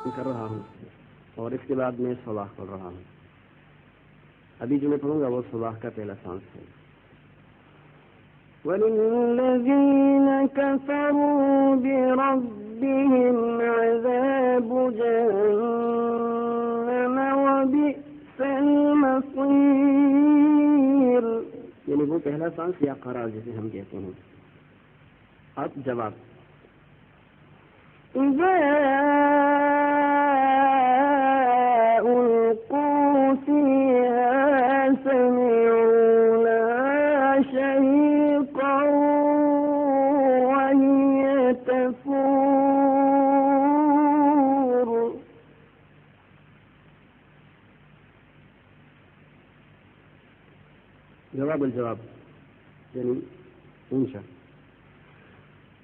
कर रहा हूँ और इसके बाद मैं सबाह पढ़ रहा हूँ। अभी जो मैं पढ़ूंगा वो सबाह का पहला सांस है। वलिल्लज़ीन कफ़रू बिरब्बिहिम अज़ाबु जहन्नम वबिअसल मसीर। यानी वो पहला सांस या करार जिसे हम कहते हैं। अब जवाब जवाब यानी ऊंचा।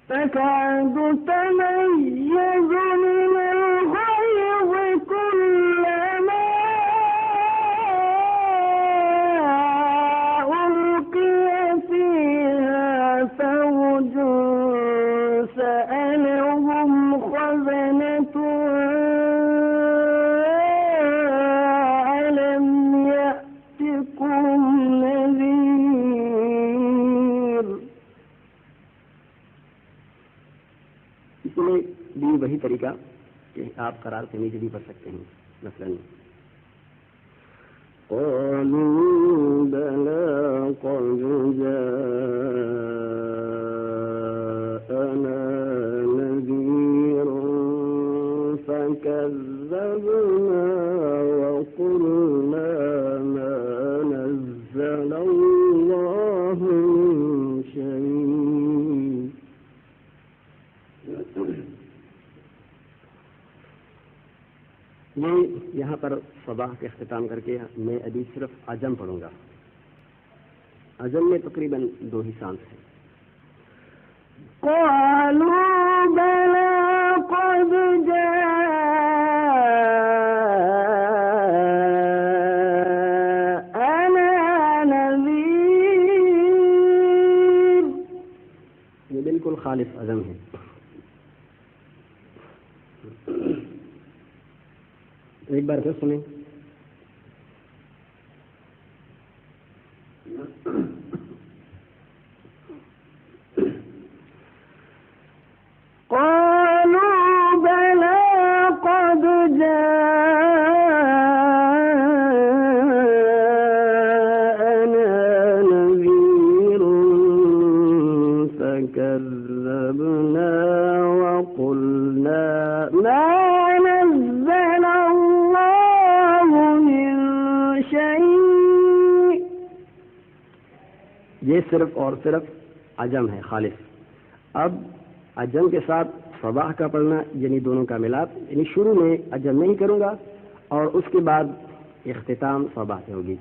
तकादु तमय्यज़ु मिनल ग़यज़ कुल्लमा उल्क़िया फ़ीहा फ़ौजुन सअलहुम ख़ज़नतुहा अलम यअतिकुम नज़ीर। इसमें भी वही तरीका कि आप करार से नीचे भी पढ़ सकते हैं। मसलन क़ालू बला क़द जाअना नज़ीरुन फ़कज़्ज़बना वक़ुलना मा नज़्ज़लल्लाहु मिन शै'इन। ये यहाँ पर सबाह के इख्तिताम करके मैं अभी सिर्फ अजम पढ़ूंगा। अजम में तकरीबन 2 ही सांस है। क़ालू बला क़द जाअना नज़ीर। ये बिल्कुल खालिस अजम है। एक बार फिर सुने। क़ालू बला क़द जाअना नज़ीरुन फ़कज़्ज़बना वक़ुलना मा ये सिर्फ और सिर्फ अजम है, खालिस। अब अजम के साथ सबाह का पढ़ना यानी दोनों का मिलाप, यानी शुरू में अजम नहीं करूंगा और उसके बाद इख्तिताम सबाह से होगी।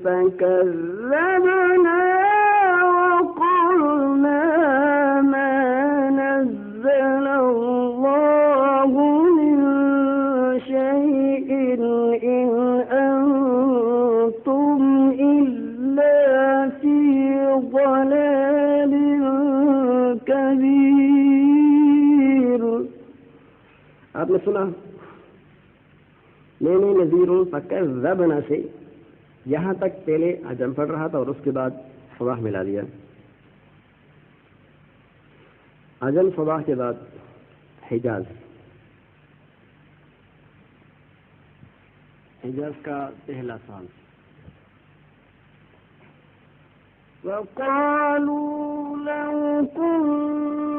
فكذبنا وقلنا ما نزل الله من شيء إن أنتم إلا في ضلال كبير। आपने सुना मैंने नज़ीरुन फ़कज़्ज़बना से यहाँ तक पहले अजम पढ़ रहा था और उसके बाद सबाह मिला दिया। अजम सबाह के बाद हिजाज। हिजाज का पहला सांस। وقالوا لو كنا